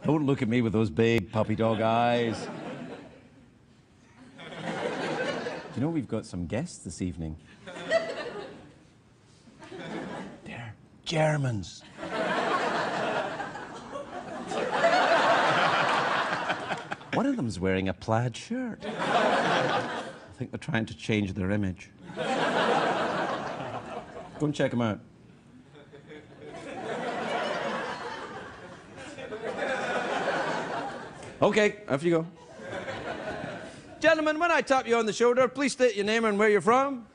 Don't look at me with those big puppy dog eyes. You know, we've got some guests this evening. They're Germans. One of them's wearing a plaid shirt. I think they're trying to change their image. Go and check them out. Okay, off you go. Gentlemen, when I tap you on the shoulder, please state your name and where you're from.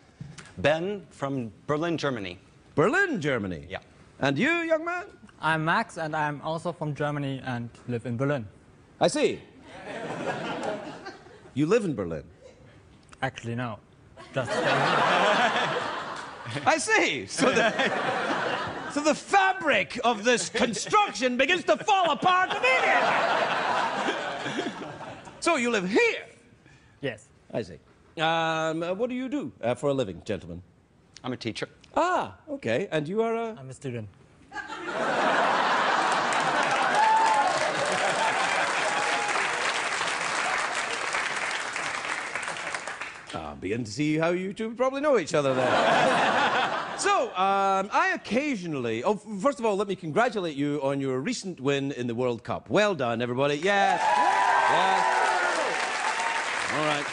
Ben from Berlin, Germany. Berlin, Germany? Yeah. And you, young man? I'm Max, and I'm also from Germany and live in Berlin. I see. You live in Berlin? Actually, no. Just I see. So the fabric of this construction begins to fall apart immediately. So you live here? Yes. I see. What do you do for a living, gentlemen? I'm a teacher. Ah, okay. And you are a... I'm a student. I'll begin to see how you two probably know each other there. So, I occasionally... Oh, first of all, let me congratulate you on your recent win in the World Cup. Well done, everybody. Yes. Yes. All right.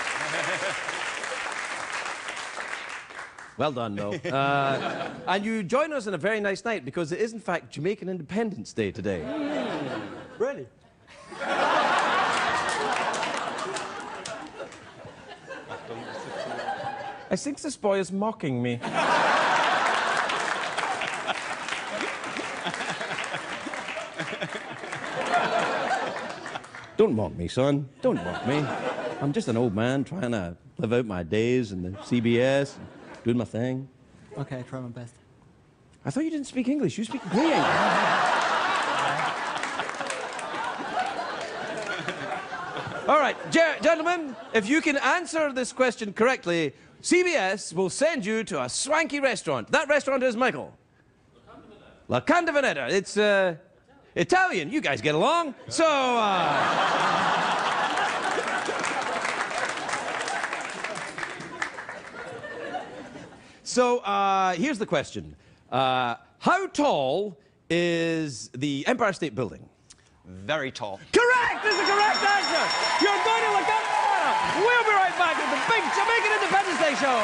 Well done, Mo. And you join us on a very nice night because it is, in fact, Jamaican Independence Day today. Really? I think this boy is mocking me. Don't mock me, son. Don't mock me. I'm just an old man trying to live out my days in the CBS, doing my thing. Okay, I try my best. I thought you didn't speak English. You speak great English. All right, gentlemen, if you can answer this question correctly, CBS will send you to a swanky restaurant. That restaurant is, Michael? La Canda Veneta. It's, Italian. You guys get along. So, here's the question. How tall is the Empire State Building? Very tall. Correct is the correct answer. You're going to La Canda Veneta. We'll be right back with the big Jamaican Independence Day show.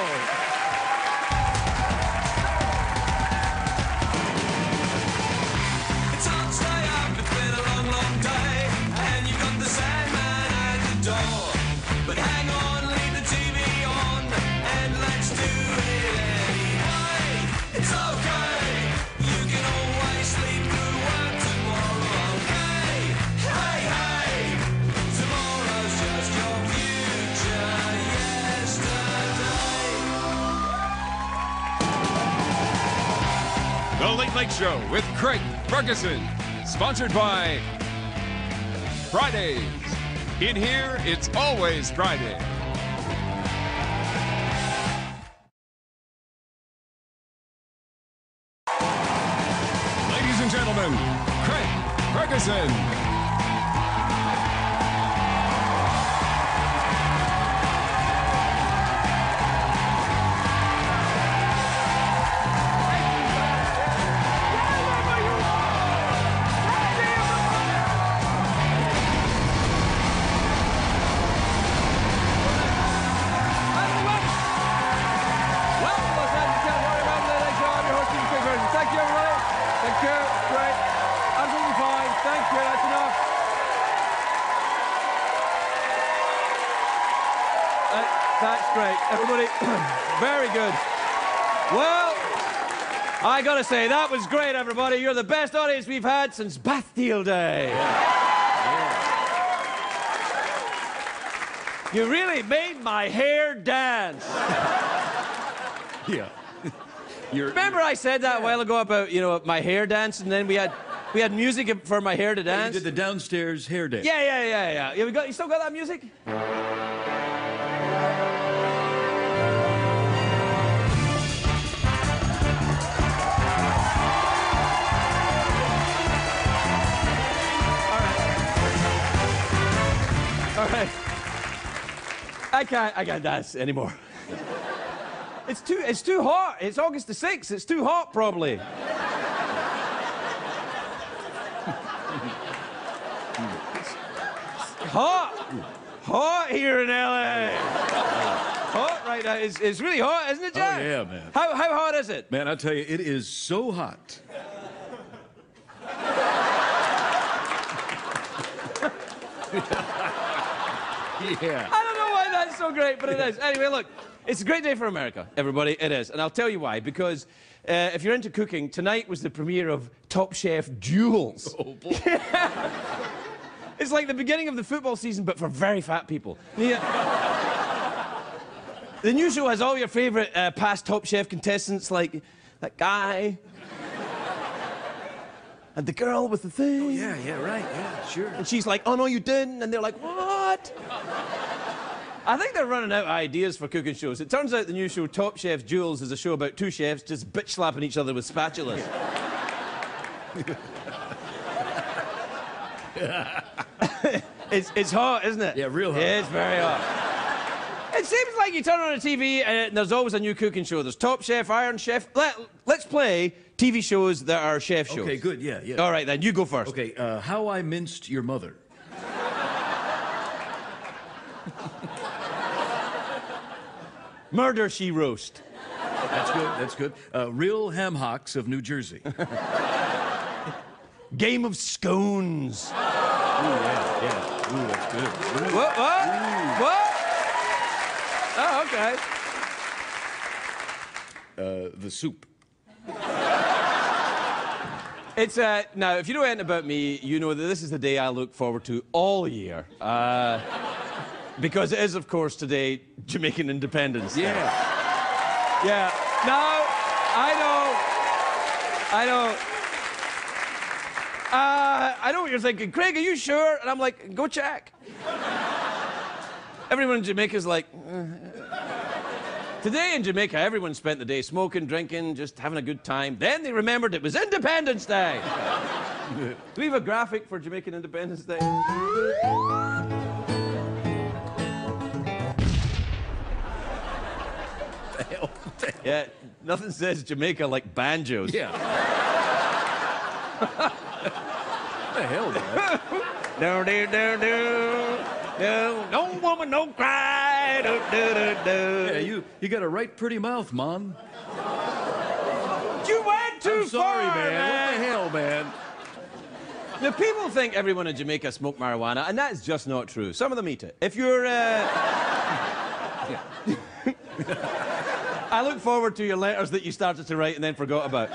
The Late Late Show with Craig Ferguson, sponsored by Fridays. In here, it's always Friday. Ladies and gentlemen, Craig Ferguson. That's great. Everybody, very good. Well, I gotta say, that was great, everybody. You're the best audience we've had since Bastille Day. You really made my hair dance. Yeah. Remember I said that a while ago about, you know, my hair dance, and then we had music for my hair to dance? You did the downstairs hair dance. Yeah. You still got that music? I can't dance anymore. It's too hot. It's August the 6th. It's too hot, probably. Hot here in LA. Hot right now. It's really hot, isn't it, Jack? Oh, yeah, man. How hot is it? Man, I tell you, it is so hot. Yeah. I don't know why that's so great, but it is. Anyway, look, it's a great day for America, everybody. It is. And I'll tell you why. Because if you're into cooking, tonight was the premiere of Top Chef Duels. Oh, boy. It's like the beginning of the football season, but for very fat people. Yeah. The new show has all your favorite past Top Chef contestants, like that guy. And the girl with the thing. Oh, yeah, right, yeah, sure. And she's like, oh, no, you didn't. And they're like, what? I think they're running out of ideas for cooking shows. It turns out the new show, Top Chef Duels, is a show about two chefs just bitch-slapping each other with spatulas. It's hot, isn't it? Yeah, real hot. It's very hot. It seems like you turn on a TV and there's always a new cooking show. There's Top Chef, Iron Chef. Let's play TV shows that are chef shows. Okay, good, yeah. All right, then, you go first. Okay, How I Minced Your Mother. Murder, She Roast. That's good. Real Ham Hocks of New Jersey. Game of Scones. Ooh, yeah. Ooh, that's good. Ooh. What? What? Oh, okay. The Soup. It's, now, if you know anything about me, you know that this is the day I look forward to all year. Because it is, of course, today, Jamaican Independence Day. Yeah. Yeah. Now, I know what you're thinking. Craig, are you sure? And I'm like, go check. Everyone in Jamaica's like... Today in Jamaica, everyone spent the day smoking, drinking, just having a good time. Then they remembered it was Independence Day. Do we have a graphic for Jamaican Independence Day? Yeah, nothing says Jamaica like banjos. Yeah. What the hell, man? No woman, no cry. Yeah, you got a right pretty mouth, Mon. You went too I'm sorry, far, man. What the hell, man? Now, people think everyone in Jamaica smoke marijuana, and that's just not true. Some of them eat it. If you're, I look forward to your letters that you started to write and then forgot about.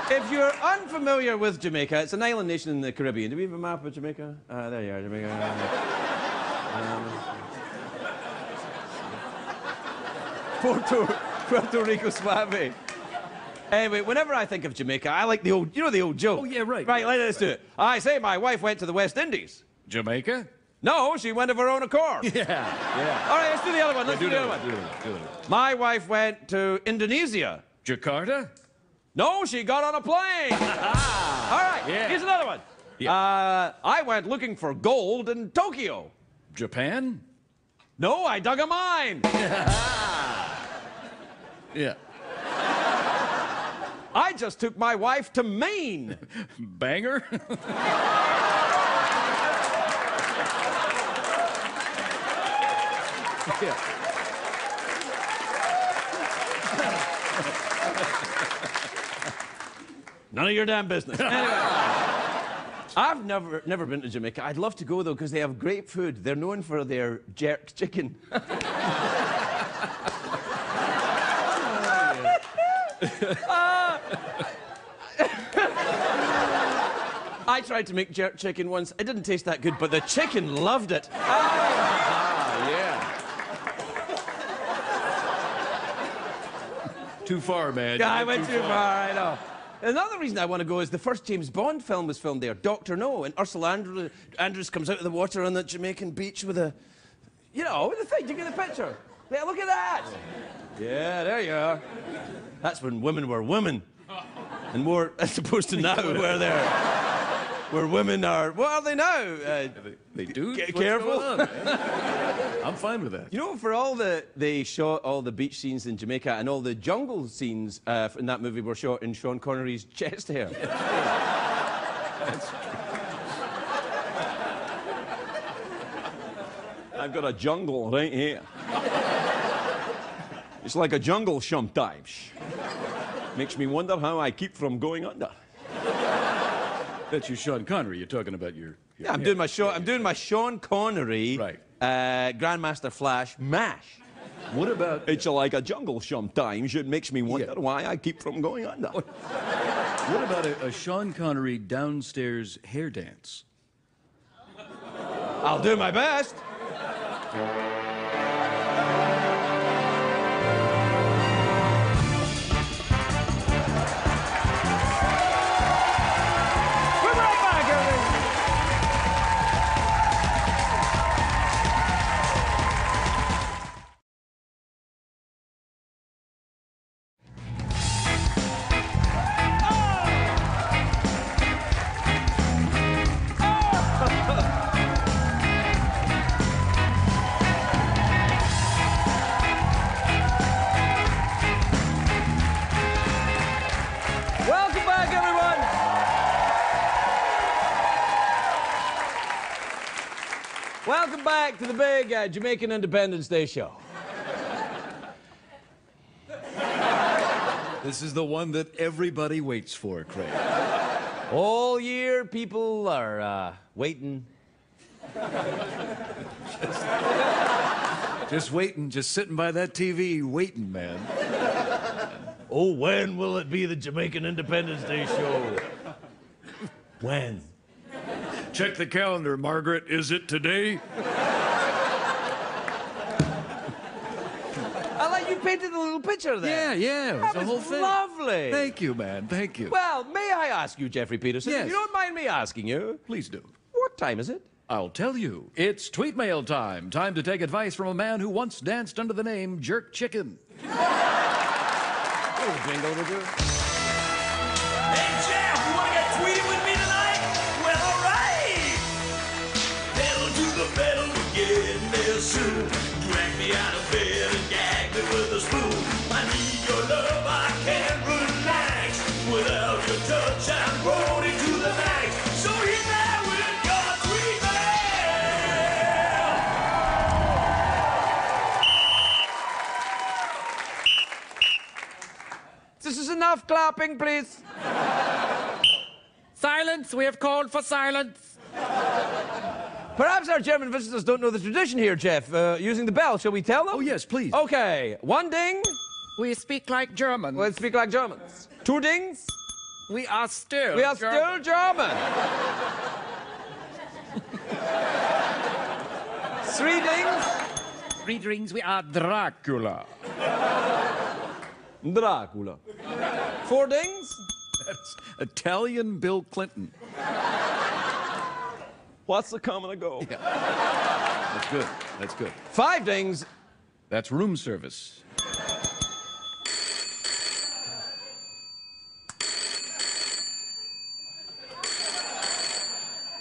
If you're unfamiliar with Jamaica, it's an island nation in the Caribbean. Do we have a map of Jamaica? There you are, Jamaica. Puerto Rico Suave. Anyway, whenever I think of Jamaica, I like the old, you know the old joke? Oh, yeah, right. Right, let's do it. I say my wife went to the West Indies. Jamaica? No, she went of her own accord. Yeah. All right, let's do the other one. Let's do the other one. Do it. My wife went to Indonesia. Jakarta? No, she got on a plane. All right, Yeah. here's another one. Yeah. I went looking for gold in Tokyo. Japan? No, I dug a mine. Yeah. I just took my wife to Maine. Banger? Yeah. None of your damn business. Anyway, I've never been to Jamaica. I'd love to go, though, because they have great food. They're known for their jerk chicken. I tried to make jerk chicken once. It didn't taste that good, but the chicken loved it. Yeah. Too far, man. Yeah, I went too far, I know. Another reason I want to go is the first James Bond film was filmed there, Dr. No, and Ursula Andrews comes out of the water on that Jamaican beach with a, you know, with the thing. Do you get the picture? Yeah, look at that. Yeah, there you are. That's when women were women. And more, as opposed to now, where they're where women are, what are they now? They do? What's Careful. going on, man? I'm fine with that. You know, for all they shot all the beach scenes in Jamaica and all the jungle scenes in that movie were shot in Sean Connery's chest hair. I've got a jungle right here. It's like a jungle sometimes. Makes me wonder how I keep from going under. That's your Sean Connery. You're talking about your Yeah, I'm doing my Sean Connery, Right. Grandmaster Flash mash. What about... It's like a jungle sometimes. It makes me wonder why I keep from going under. What about a Sean Connery downstairs hair dance? I'll do my best. We're right back, everybody. Welcome back, everyone. Welcome back to the big Jamaican Independence Day show. This is the one that everybody waits for, Craig. All year, people are waiting. Just waiting, just sitting by that TV, waiting, man. Oh, when will it be the Jamaican Independence Day show? When? Check the calendar, Margaret. Is it today? I like you painted a little picture there. Yeah. That The was whole thing. lovely. Thank you, man. Thank you. Well, may I ask you, Jeffrey Peterson, Yes. if you don't mind me asking you, Please do. what time is it? I'll tell you. It's tweet mail time. Time to take advice from a man who once danced under the name Jerk Chicken. Oh, jingle, would you? Hey, Jeff, you wanna get tweety with me tonight? Well, alright! Pedal to the pedal, we're getting there soon. Drag me out of bed and gag me with a spoon. I need your love, I can't relax. Without your touch, I'm groaning to the max. So hit that with your tweet This is enough clapping, please. Silence! We have called for silence. Perhaps our German visitors don't know the tradition here, Jeff. Using the bell, shall we tell them? Oh, yes, please. Okay, one ding. We speak like Germans. Let's speak like Germans. Two dings. We are still We are still German. Three dings. 3 drinks, we are Dracula. Dracula. 4 dings. That's Italian Bill Clinton. What's the come and a go? That's good. That's good. 5 dings. That's room service.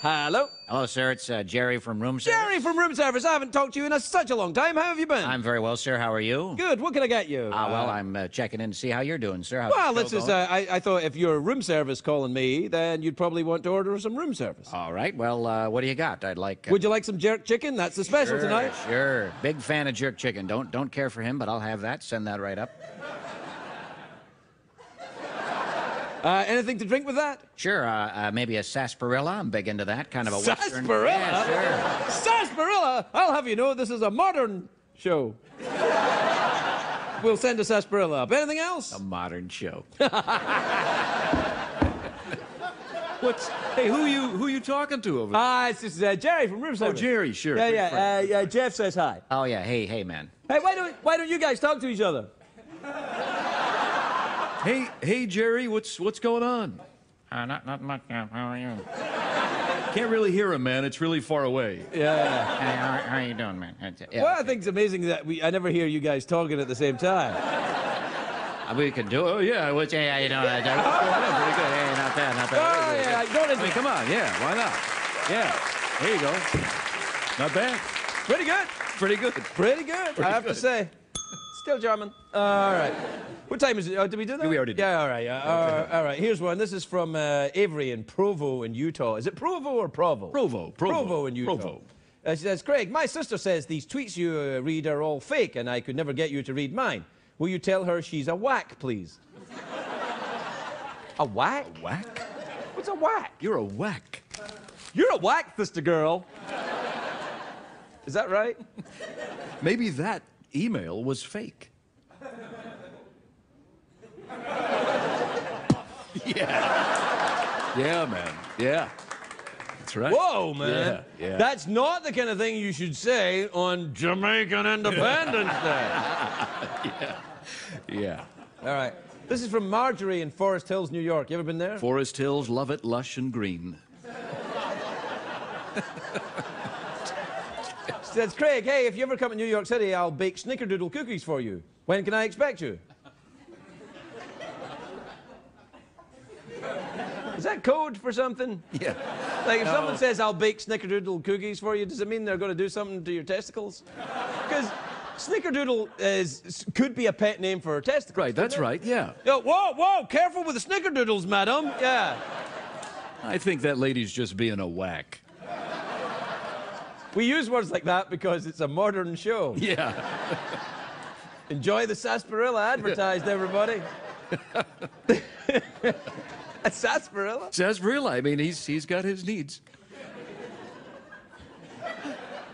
Hello. Hello, sir. It's Jerry from Room Service. Jerry from room service. I haven't talked to you in such a long time. How have you been? I'm very well, sir. How are you? Good. What can I get you? Well, I'm checking in to see how you're doing, sir. How's Well, the this show is. going? I thought if you're room service calling me, then you'd probably want to order some room service. All right. Well, what do you got? I'd like. Would you like some jerk chicken? That's the special sure, tonight. Sure. Big fan of jerk chicken. Don't care for him, but I'll have that. Send that right up. Anything to drink with that? Sure. Maybe a sarsaparilla. I'm big into that. Kind of a Western. Sarsaparilla? Yeah, sure. Sarsaparilla? I'll have you know this is a modern show. We'll send a sarsaparilla up. Anything else? A modern show. Hey, who you talking to over there? It's just Jerry from room service. Jerry, sure. Yeah, Big yeah. friend. Jeff says hi. Oh yeah. Hey, man. Hey, why don't you guys talk to each other? Hey, Jerry, what's going on? Not much. How are you? Can't really hear him, man. It's really far away. Yeah. Hey, how are you doing, man? Yeah, Well, I think it's amazing that I never hear you guys talking at the same time. we could do it. Oh, yeah. How you doing? Pretty good. Hey, not bad. Oh, yeah, don't I mean, come on, yeah, why not? Yeah, there you go. Not bad. Pretty good. Pretty good. Pretty good, I have to say. Still German. All right. What time is it? Oh, did we do that? We already did. Yeah, all right. All right, here's one. This is from Avery in Provo in Utah. Is it Provo or Provo? Provo. Provo in Utah. Provo. She says, Craig, my sister says these tweets you read are all fake and I could never get you to read mine. Will you tell her she's a whack, please? A whack? A whack? What's a whack? You're a whack. You're a whack, sister girl. Is that right? Maybe that email was fake. Yeah. Yeah, man. Yeah. That's right. Whoa, man. Yeah, yeah. That's not the kind of thing you should say on Jamaican Independence Day. Yeah. All right. This is from Marjorie in Forest Hills, New York. You ever been there? Forest Hills, love it, lush and green. Says, Craig, hey, if you ever come to New York City, I'll bake snickerdoodle cookies for you. When can I expect you? Is that code for something? Yeah. Like, if someone says, I'll bake snickerdoodle cookies for you, does it mean they're going to do something to your testicles? Because snickerdoodle could be a pet name for testicles. Right, that's right, yeah. Yo, whoa, careful with the snickerdoodles, madam. Yeah. I think that lady's just being a whack. We use words like that because it's a modern show. Yeah. Enjoy the sarsaparilla advertised, everybody. A sarsaparilla? Sarsaparilla, I mean, he's got his needs.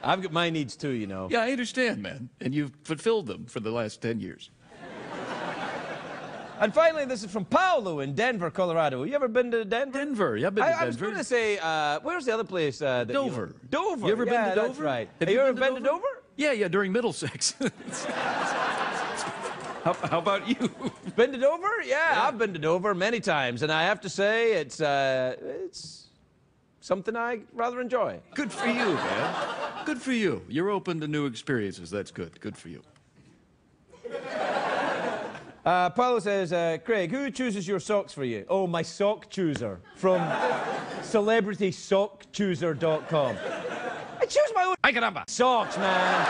I've got my needs too, you know. Yeah, I understand, man. And you've fulfilled them for the last 10 years. And finally, this is from Paolo in Denver, Colorado. You ever been to Denver? Denver, yeah, I've been to Denver. I was going to say, where's the other place? That Dover. Dover. You ever been to Dover? That's right. Have you ever been to Dover? Yeah, during Middlesex. How about you? Been to Dover? Yeah, I've been to Dover many times, and I have to say it's something I rather enjoy. Good for you, man. Good for you. You're open to new experiences. That's good. Good for you. Paulo says, Craig, who chooses your socks for you? Oh, my sock chooser from celebritysockchooser.com. I choose my own socks, man.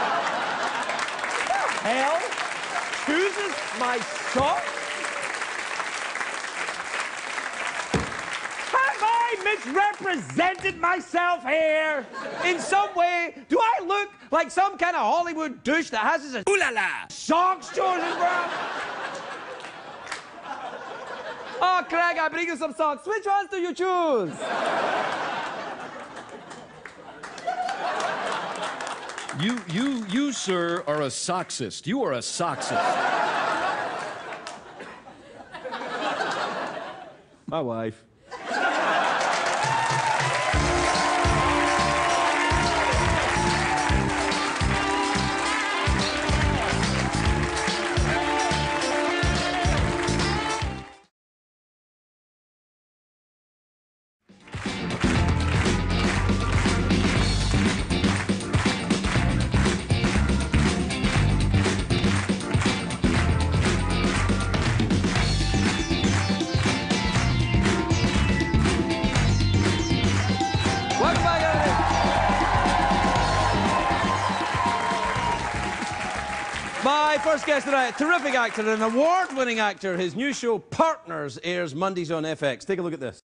What the hell? Chooses my socks? Have I misrepresented myself here in some way? Do I look like some kind of Hollywood douche that has his socks chosen, bro? Oh, Craig, I bring you some socks. Which ones do you choose? You, sir, are a socksist. You are a socksist. My wife. My first guest tonight, a terrific actor, an award-winning actor. His new show, Partners, airs Mondays on FX. Take a look at this.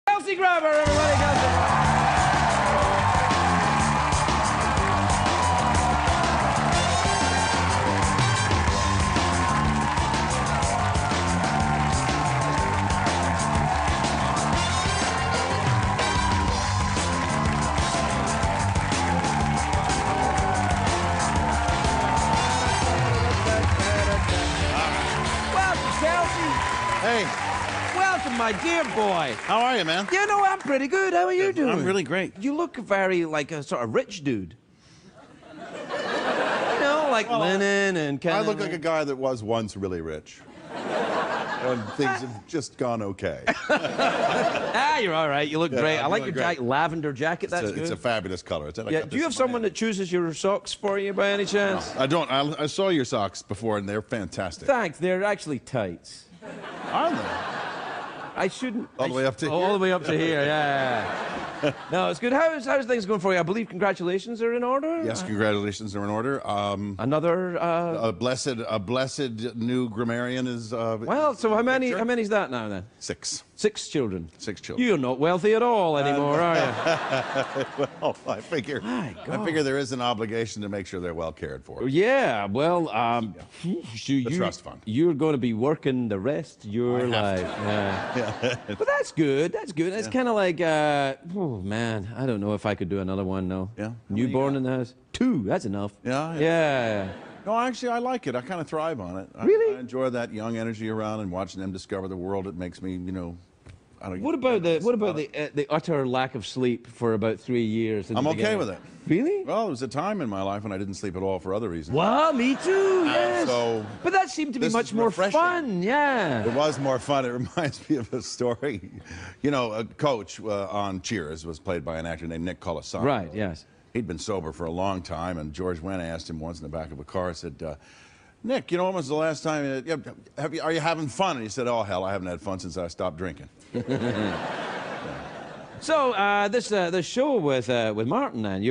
Kelsey Grabber, everybody, Kelsey. Hey. Welcome, my dear boy. How are you, man? You know, I'm pretty good. How are you doing? I'm really great. You look very like a sort of rich dude. You know, like linen and kind I of... look like a guy that was once really rich. and things have just gone okay. You're all right. You look great. I like your lavender jacket. That's good. It's a fabulous color. Yeah. Do you have someone that chooses your socks for you by any chance? No, I don't. I saw your socks before, and they're fantastic. Thanks. They're actually tights. Are they? I shouldn't. All the way up to here? All the way up to here, yeah. No, it's good. How's things going for you? I believe congratulations are in order? Yes, congratulations are in order. Another... A blessed new grammarian is... well, so how many's that now, then? 6. 6 children. 6 children. You're not wealthy at all anymore, are you? Well, I figure there is an obligation to make sure they're well cared for. Yeah, well, the trust fund. You're going to be working the rest of your life. Yeah. But that's good. That's good. It's kind of like, oh, man, I don't know if I could do another one, no. Yeah? Newborn in the house. 2, that's enough. Yeah? Yeah. No, actually, I like it. I kind of thrive on it. Really? I enjoy that young energy around and watching them discover the world. It makes me, you know... What about the utter lack of sleep for about 3 years? I'm okay with it. Really? Well, there was a time in my life when I didn't sleep at all for other reasons. Well, me too, yes. But that seemed to be this much is more refreshing. fun, yeah. It was more fun. It reminds me of a story. You know, a coach on Cheers was played by an actor named Nick Colasanto. Right, yes. He'd been sober for a long time, and George Wendt asked him once in the back of a car, said, Nick, you know, when was the last time, are you having fun? And he said, oh, hell, I haven't had fun since I stopped drinking. So this show with Martin, then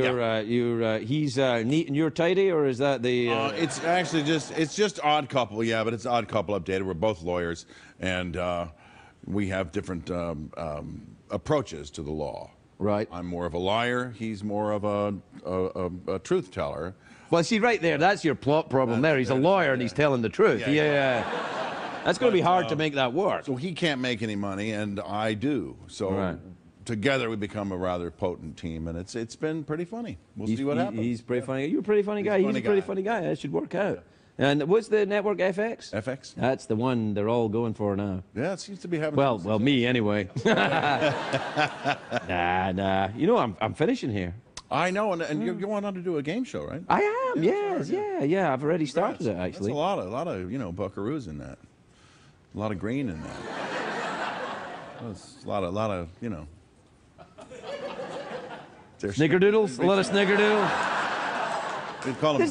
he's neat and you're tidy, or is that the? It's actually just Odd Couple, yeah, but it's Odd Couple updated. We're both lawyers, and we have different approaches to the law. Right. I'm more of a liar. He's more of a truth teller. Well, see, right there, that's your plot problem. There, he's a lawyer and he's telling the truth. Yeah. That's going to be hard to make that work. So he can't make any money, and I do. So together we become a rather potent team, and it's been pretty funny. We'll see what happens. He's pretty funny. You're a pretty funny guy. He's a pretty funny guy. That should work out. And what's the network, FX? FX. That's the one they're all going for now. Yeah, it seems to be having. Well, me anyway. Nah. You know, I'm finishing here. I know, and you're going on to do a game show, right? I am. Yes, yeah. I've already started it actually. That's a lot of buckaroos in that. A lot of green in that. That's a lot of Snickerdoodles. A lot of snickerdoodles. We call them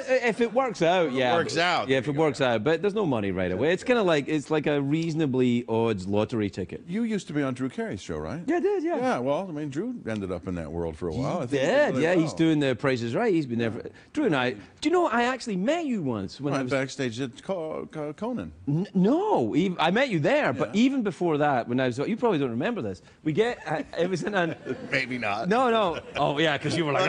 if it works out, yeah. It works out. Yeah, if it works out, but there's no money right away. It's kind of like a reasonably odds lottery ticket. You used to be on Drew Carey's show, right? Yeah, I did. Yeah. Yeah. Well, I mean, Drew ended up in that world for a while. He did. Yeah, he's doing the Price is Right. He's been there. Drew and I. Do you know I actually met you once when I was backstage at Conan? No, I met you there. But even before that, when I was, you probably don't remember this. It was in an. Maybe not. No. Oh yeah, because you were like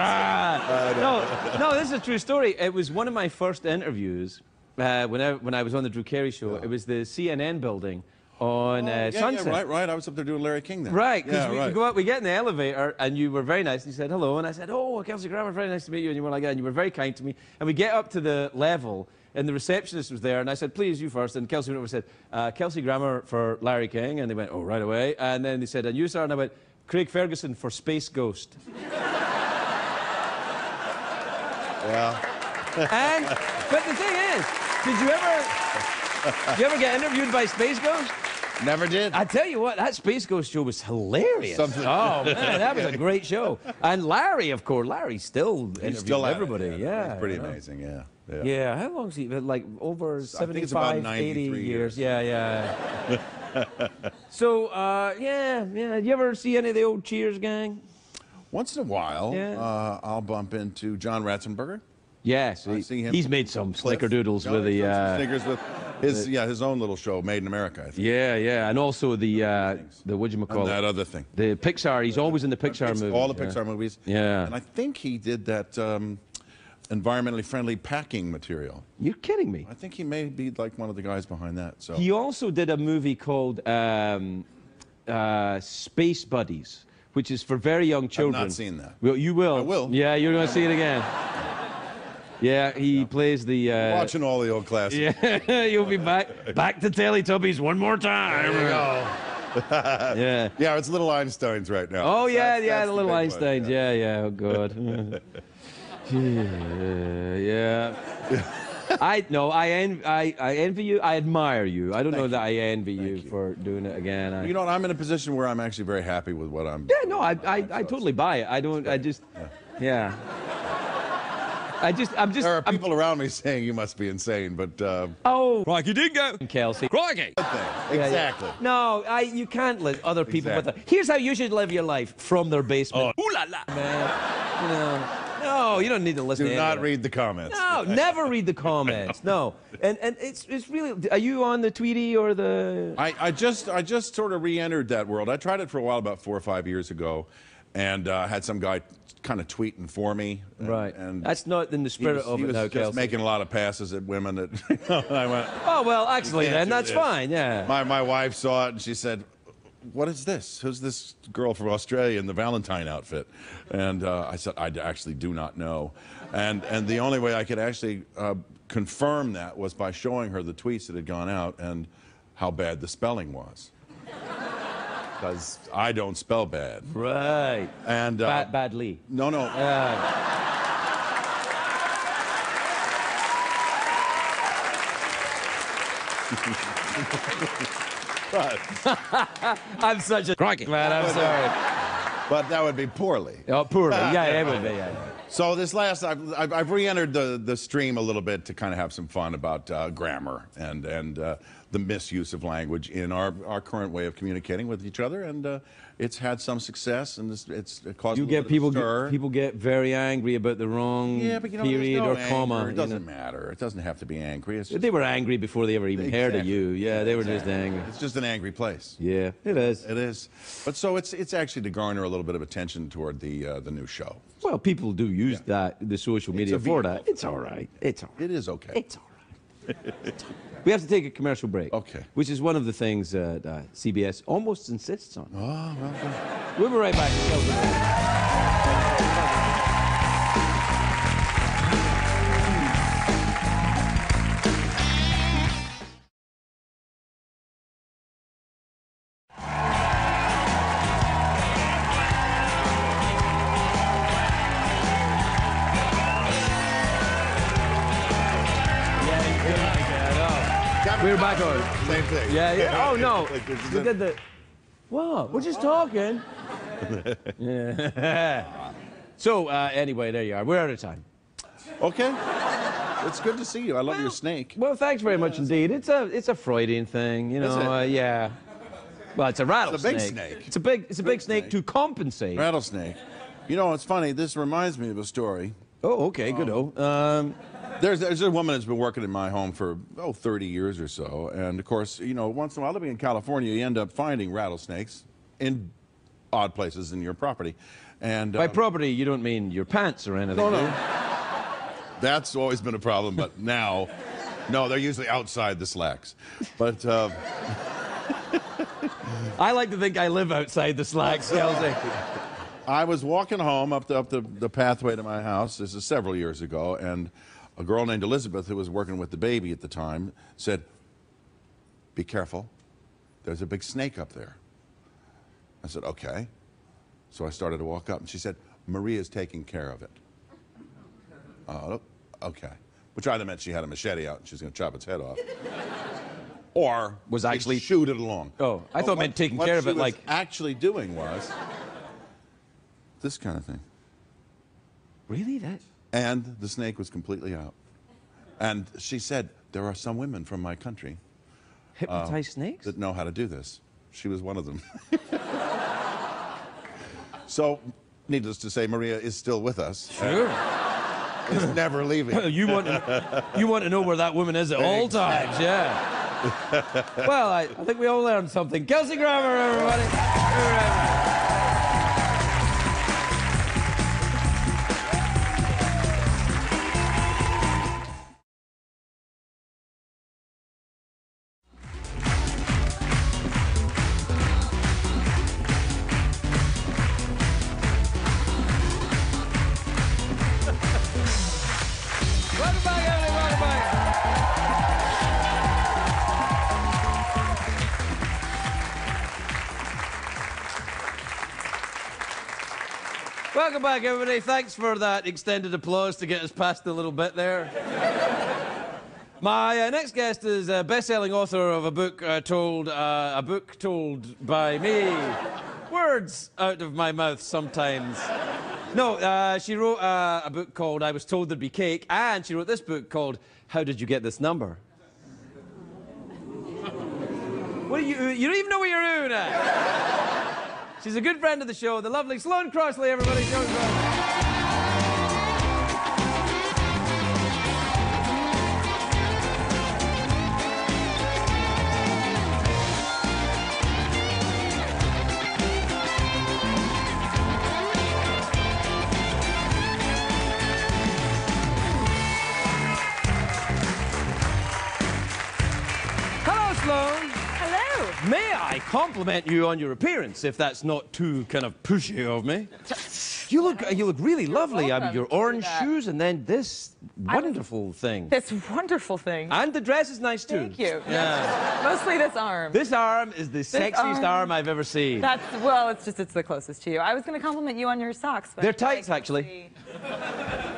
No. This is a true story. It was one of my first interviews when I was on the Drew Carey show. It was the CNN building on Sunset. Yeah, right. I was up there doing Larry King then. Right, because we go out, we get in the elevator, and you were very nice. And you said hello, and I said, oh, Kelsey Grammer, very nice to meet you. And you were like that, and you were very kind to me. And we get up to the level, and the receptionist was there, and I said, please, you first. And Kelsey went over and said, Kelsey Grammer for Larry King. And they went, oh, right away. And then they said, and you, sir? And I went, Craig Ferguson for Space Ghost. Yeah. But the thing is, did you ever get interviewed by Space Ghost? Never did. I tell you what, that Space Ghost show was hilarious. Oh, man, that was a great show. And Larry, of course, Larry's still interviewing everybody. Yeah. It's pretty amazing, yeah. Yeah, how long has he been? Like over 75, 80 years. Yeah. So, did you ever see any of the old Cheers gang? Once in a while, I'll bump into John Ratzenberger. Yes, he's made some snickerdoodles with the Snickers with his own little show, Made in America, I think. Yeah, and also the whatchamacallit? That other thing. The Pixar. He's always in the Pixar movies. All the Pixar movies. Yeah. And I think he did that environmentally friendly packing material. You're kidding me. I think he may be like one of the guys behind that. So he also did a movie called Space Buddies, which is for very young children. I've not seen that. Well, you will. I will. Yeah, you're going to see it again. Yeah, he plays the... watching all the old classics. Yeah, you'll be back to Teletubbies one more time. There you go. Yeah, it's Little Einsteins right now. Oh, that's the Little Einsteins. Yeah, oh, God. Yeah. No, I envy you. I admire you. I don't know that I envy you for doing it again. You know what? I'm in a position where I'm actually very happy with what I'm. Yeah, no, I totally buy it. Yeah. I'm just. There are people around me saying you must be insane, but. Oh. Crikey dingo. Kelsey. Crikey. Exactly. No, you can't let other people with it. Here's how you should live your life from their basement. Ooh la la. Man, no, you don't need to listen to Do not read the comments. No, never read the comments. No, and it's really. Are you on the Tweety or the? I just sort of re-entered that world. I tried it for a while, about 4 or 5 years ago, and had some guy kind of tweeting for me. Right. And that's not in the spirit of it now, He was just Kelsey. making a lot of passes at women that. I went. Oh well, actually, "You can't then do that's this." fine. Yeah. My wife saw it and she said, "What is this? Who's this girl from Australia in the Valentine outfit?" And I said, "I actually do not know." And the only way I could actually confirm that was by showing her the tweets that had gone out and how bad the spelling was. Because I don't spell bad. Right. And badly. No. I'm such a Crikey. man. I'm sorry. But that would be poorly. Oh, poorly. Yeah, it would be. Yeah. So this last, I've re-entered the stream a little bit to kind of have some fun about grammar and the misuse of language in our current way of communicating with each other, and it's had some success, and it's caused You a get little bit people. of stir. People get very angry about the wrong But there's period no or comma. anger. It doesn't matter. It doesn't have to be angry. It's just, They were angry before they ever even heard of you. Yeah, they were just angry. It's just an angry place. Yeah, it is. It is. But so it's actually to garner a little bit of attention toward the new show. Well, people do use the social media a for vehicle. that. It's all right. It's all right. It is okay. It's all right. We have to take a commercial break. Okay. Which is one of the things that CBS almost insists on. Oh, well done. We'll be right back. We're back on. Same thing. Yeah. Oh, no. Like this is We it. did the... What? We're just talking. Yeah. So, anyway, there you are. We're out of time. Okay. It's good to see you. I love your snake. Well, thanks very much indeed. It's a Freudian thing, you Is know. it? Yeah. Well, it's a rattlesnake. big snake. It's a big snake to compensate. Rattlesnake. You know, it's funny. This reminds me of a story. Oh, okay, good-o. There's a woman that's been working in my home for 30 years or so, and of course, you know, once in a while, living in California, you end up finding rattlesnakes in odd places in your property. And By property, you don't mean your pants or anything. no, do you? no, that's always been a problem. But now, no, they're usually outside the slacks. But I like to think I live outside the slacks, Kelsey. I was walking home up the pathway to my house. This is several years ago, and a girl named Elizabeth, who was working with the baby at the time, said, "Be careful. There's a big snake up there." I said, "Okay." So I started to walk up, and she said, "Maria's taking care of it." Okay. Which either meant she had a machete out and she was going to chop its head off, or Was actually shoot it along. Oh, I thought it meant taking what care of she it was like actually doing was this kind of thing. Really? That? And the snake was completely out. And she said, "There are some women from my country Hypnotize snakes? that know how to do this." She was one of them. So, needless to say, Maria is still with us. Sure. Is never leaving. You want to know where that woman is at all times, yeah. Well, I think we all learned something. Kelsey Grammer, everybody. Welcome back, everybody. Welcome back. Welcome back, everybody. Thanks for that extended applause to get us past a little bit there. My next guest is a best-selling author of a book told by me. Words out of my mouth sometimes. No, she wrote a book called I Was Told There'd Be Cake, and she wrote this book called How Did You Get This Number? What are you don't even know what you're doing at. She's a good friend of the show, the lovely Sloane Crosley, everybody. Hello, Sloane. Hello. May I compliment you on your appearance, if that's not too kind of pushy of me? You look really lovely. I mean, your orange shoes and then this wonderful thing. This wonderful thing. And the dress is nice too. Thank you. Yeah. Mostly this arm. This arm is the sexiest arm I've ever seen. Well, it's the closest to you. I was going to compliment you on your socks. But They're tights, actually.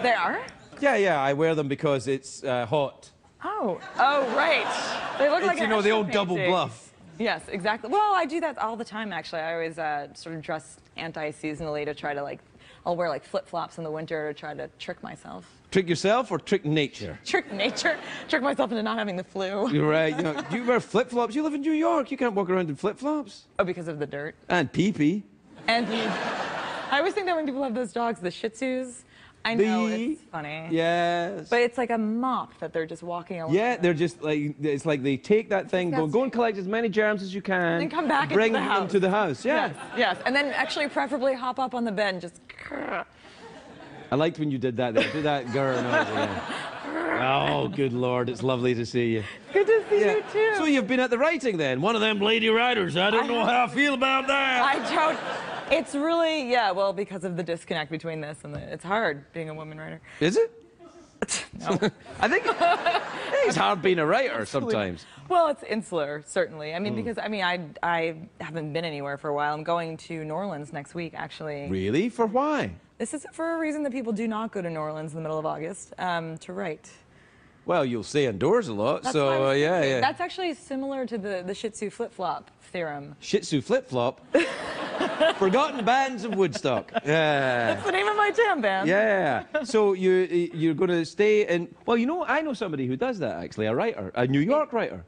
They are? Yeah, I wear them because it's hot. Oh, right. They look like You know, the old double painting. bluff. Yes, exactly. Well, I do that all the time, actually. I always sort of dress anti-seasonally to try to, I'll wear, flip-flops in the winter to try to trick myself. Trick yourself or trick nature? Trick nature? Trick myself into not having the flu. You're right. You know, you wear flip-flops. You live in New York. You can't walk around in flip-flops. Oh, because of the dirt? And pee-pee. And I always think that when people have those dogs, the Shih Tzus, I know, it's funny. Yes. But it's like a mop that they're just walking along. Yeah, they're just it's like they take that thing, go and collect as many germs as you can. And then come back bring into the house. them to the house. Yeah. Yes. And then actually preferably hop up on the bed and just... I liked when you did that there. Do that girl noise again. Oh, good Lord, it's lovely to see you. Good to see you too. So you've been at the writing then? One of them lady writers. I don't know how I feel about that. I don't... It's really, well, because of the disconnect between this and it's hard being a woman writer. Is it? No. I think it's hard being a writer sometimes. Well, it's insular, certainly. I mean, because, I haven't been anywhere for a while. I'm going to New Orleans next week, actually. Really? For why? This is for a reason that people do not go to New Orleans in the middle of August, to write. Well, you'll stay indoors a lot, That's what I so was thinking. yeah. That's actually similar to the Shih Tzu flip-flop theorem. Shih Tzu flip-flop. Forgotten Bands of Woodstock. Yeah. That's the name of my jam band. Yeah. So you're going to stay in... Well, you know, I know somebody who does that, actually, a writer, a New York writer.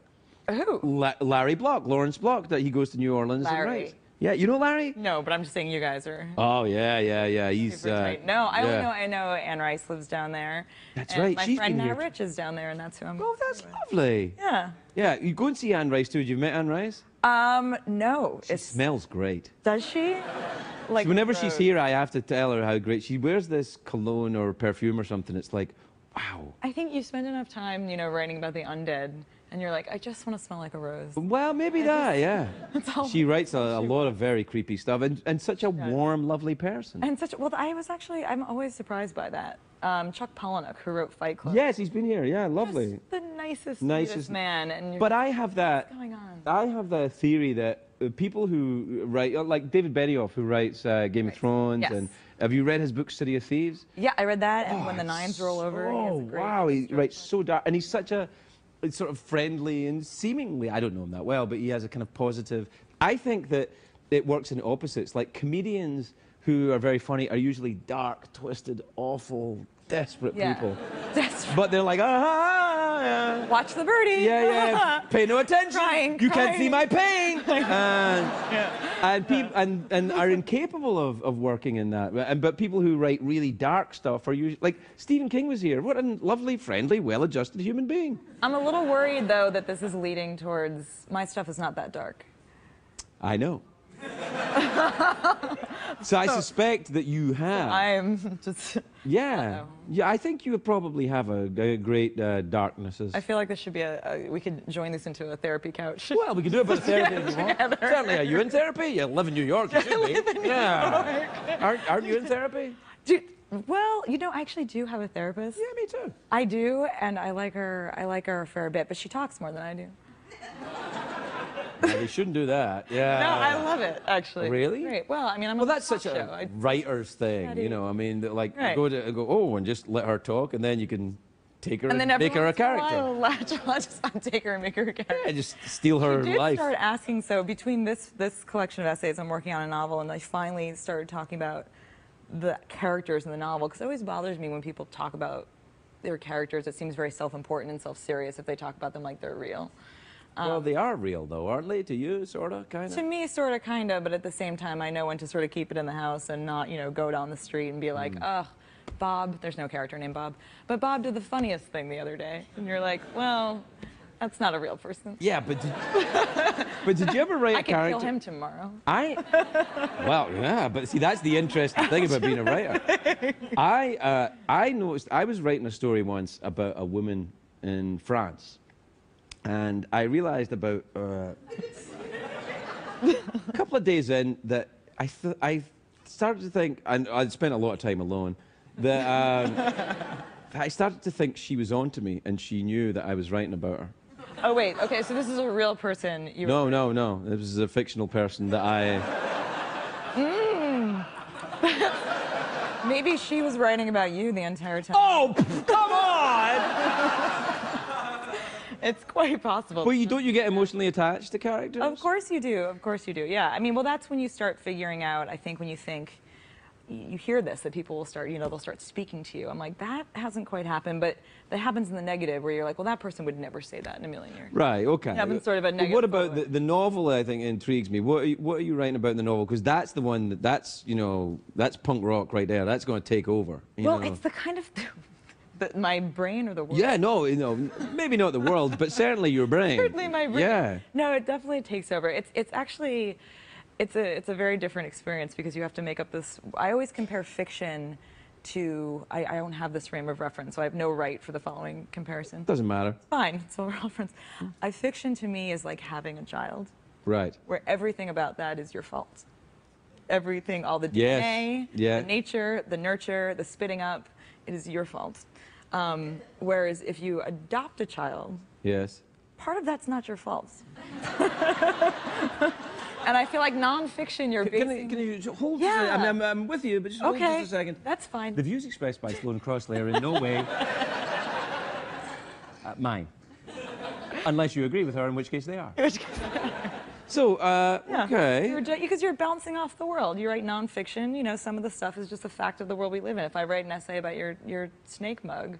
Who? Larry Block, Lawrence Block, that he goes to New Orleans and writes. Yeah, you know Larry? No, but I'm just saying you guys are... Oh, yeah. He's... super tight. No, I know Anne Rice lives down there. That's and right, my she's friend been Nat here. Rich is down there, and that's who I'm... Oh, that's lovely. Yeah. Yeah, you go and see Anne Rice, too. Have you met Anne Rice? No. She smells great. Does she? Like So whenever rose. she's here, I have to tell her how great... She wears this cologne or perfume or something. It's like, wow. I think you spend enough time, writing about the undead, and you're like, I just want to smell like a rose. Well, maybe yeah. She writes a lot of very creepy stuff, and such a warm, lovely person. And I'm always surprised by that. Chuck Palahniuk, who wrote Fight Club. Yes, he's been here. Yeah, lovely. Just the nicest, sweetest man. And But I have that. What's going on? I have the theory that people who write, like David Benioff, who writes Game of Thrones, Yes. and have you read his book City of Thieves? Yeah, I read that, and When the Nines Roll Over. Oh wow, he writes so dark, and he's such a sort of friendly and seemingly, I don't know him that well, but he has a kind of positive. I think that it works in opposites. Like comedians who are very funny are usually dark, twisted, awful, desperate people. Desperate. But they're like, yeah. Watch the birdie. Yeah. Pay no attention. You can't see my pain. And are incapable of working in that. But people who write really dark stuff are usually like Stephen King was here. What a lovely, friendly, well-adjusted human being. I'm a little worried though that this is leading towards my stuff is not that dark. I know. So I suspect that you have. I'm just. Yeah. Yeah, I think you probably have a great darknesses. I feel like this should be we could join this into a therapy couch. Well, we can do a bit of therapy if you want. Certainly. Are you in therapy? You live in New York, you should be. Aren't you in therapy? Well, I actually do have a therapist. Yeah, me too. I do, and I like her a fair bit, but she talks more than I do. No, they shouldn't do that. Yeah. No, I love it, actually. Really? Great. Well, I mean, I'm Well, on a that's such talk a show. writer's thing, I mean, like Right. go and just let her talk, and then you can take her And then and make every her a once in a character. while, latch on, take her and make her a character. Yeah, just steal her She did life. start asking, so between this collection of essays, I'm working on a novel, and I finally started talking about the characters in the novel, because it always bothers me when people talk about their characters. It seems very self-important and self-serious if they talk about them like they're real. Well, they are real, though, aren't they? To you, sort of, kind of? To me, sort of, kind of, but at the same time, I know when to sort of keep it in the house and not, you know, go down the street and be like, ugh, Bob, there's no character named Bob, but Bob did the funniest thing the other day. And you're like, well, that's not a real person. Yeah, but did you ever write I a could character? kill him tomorrow. Well, yeah, but see, that's the interesting thing about being a writer. I noticed, I was writing a story once about a woman in France, and I realized about a couple of days in that I started to think, and I'd spent a lot of time alone, that I started to think she was on to me, and she knew that I was writing about her. Oh, wait, okay, so this is a real person. No. This is a fictional person that I... Maybe she was writing about you the entire time. Oh, come on! It's quite possible. Well, don't you get emotionally attached to characters? Of course you do. Of course you do. Yeah. I mean, well, that's when you start figuring out, I think, when you think, you hear this, that people will start, you know, they'll start speaking to you. I'm like, that hasn't quite happened, but that happens in the negative, where you're like, well, that person would never say that in a million years. Right, okay. It happens sort of a But negative. what about the novel, I think, intrigues me. What are you writing about in the novel? Because that's the one, that's punk rock right there. That's going to take over. You Well, know? it's the kind of, my brain or the world? Yeah, no, maybe not the world, but certainly your brain. Certainly my brain. Yeah. No, it definitely takes over. It's actually, it's a very different experience, because you have to make up this. I always compare fiction to. I don't have this frame of reference, so I have no right for the following comparison. Doesn't matter. It's fine. It's all reference. Fiction to me is like having a child. Right. Where everything about that is your fault. Everything, all the Yes. DNA, Yeah. the nature, the nurture, the spitting up, it is your fault. Whereas if you adopt a child, Yes. part of that's not your fault. And I feel like nonfiction, you're basing... Can you hold? Yeah. I'm with you, but just hold Okay, just a second. that's fine. The views expressed by Sloane Crosley are in no way mine, unless you agree with her, in which case they are. So, Yeah. okay. Because you're bouncing off the world. You write nonfiction, you know, some of the stuff is just a fact of the world we live in. If I write an essay about your snake mug...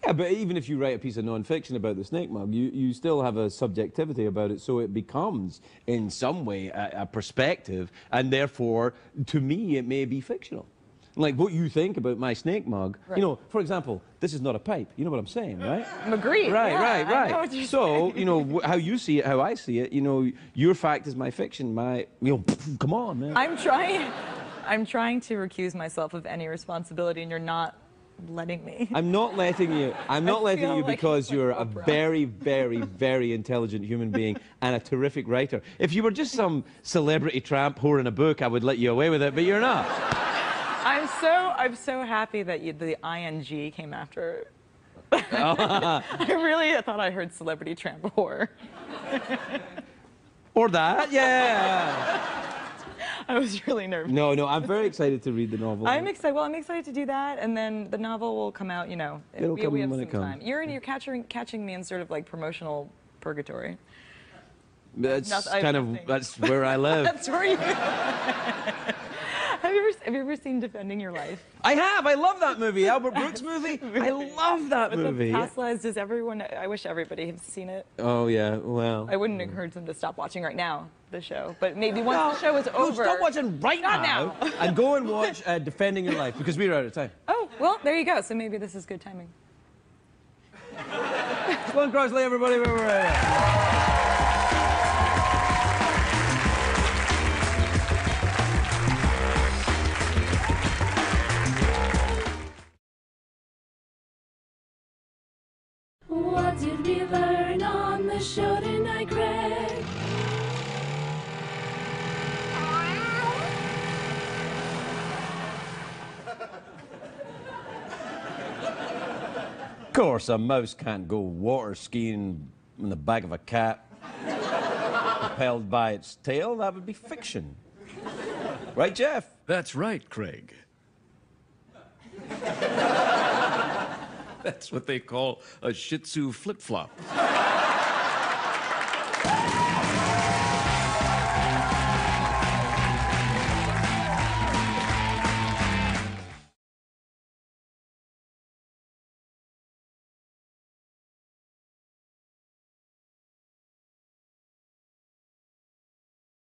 Yeah, but even if you write a piece of non-fiction about the snake mug, you still have a subjectivity about it, so it becomes, in some way, a perspective, and therefore, to me, it may be fictional. Like what you think about my snake mug, Right. you know, for example, this is not a pipe. You know what I'm saying, right? Agreed. Right, yeah, right, I know right. what you're So, saying. you know, how you see it, how I see it, you know, your fact is my fiction, come on, man. I'm trying to recuse myself of any responsibility, and you're not letting me. I'm not letting you. I'm not letting feel you like because it's like you're a opera. very, very, very intelligent human being and a terrific writer. If you were just some celebrity tramp whoring a book, I would let you away with it, but you're not. I'm so happy that the ing came after. I really thought I heard celebrity tramp whore. Or that, yeah. I was really nervous. No, I'm very excited to read the novel. I'm excited. Well, I'm excited to do that, and then the novel will come out. You know, It'll come we have when some it comes. time. You're catching me in sort of like promotional purgatory. That's I have kind of nothing. that's where I live. That's where you. Have you ever seen Defending Your Life? I have. I love that movie. Albert Brooks movie. I love that With movie. the past lives, does everyone? I wish everybody has seen it. Oh yeah. Well. I wouldn't encourage them to stop watching right now, the show. But maybe once the show is over. Stop watching right Not now. And go and watch Defending Your Life, because we're out of time. Oh, well, there you go. So maybe this is good timing. Sloane Crosley, everybody. We're right. What did we learn on the show tonight, Craig? Of course, a mouse can't go water skiing in the back of a cat, propelled by its tail. That would be fiction. Right, Jeff? That's right, Craig. That's what they call a Shih Tzu flip-flop.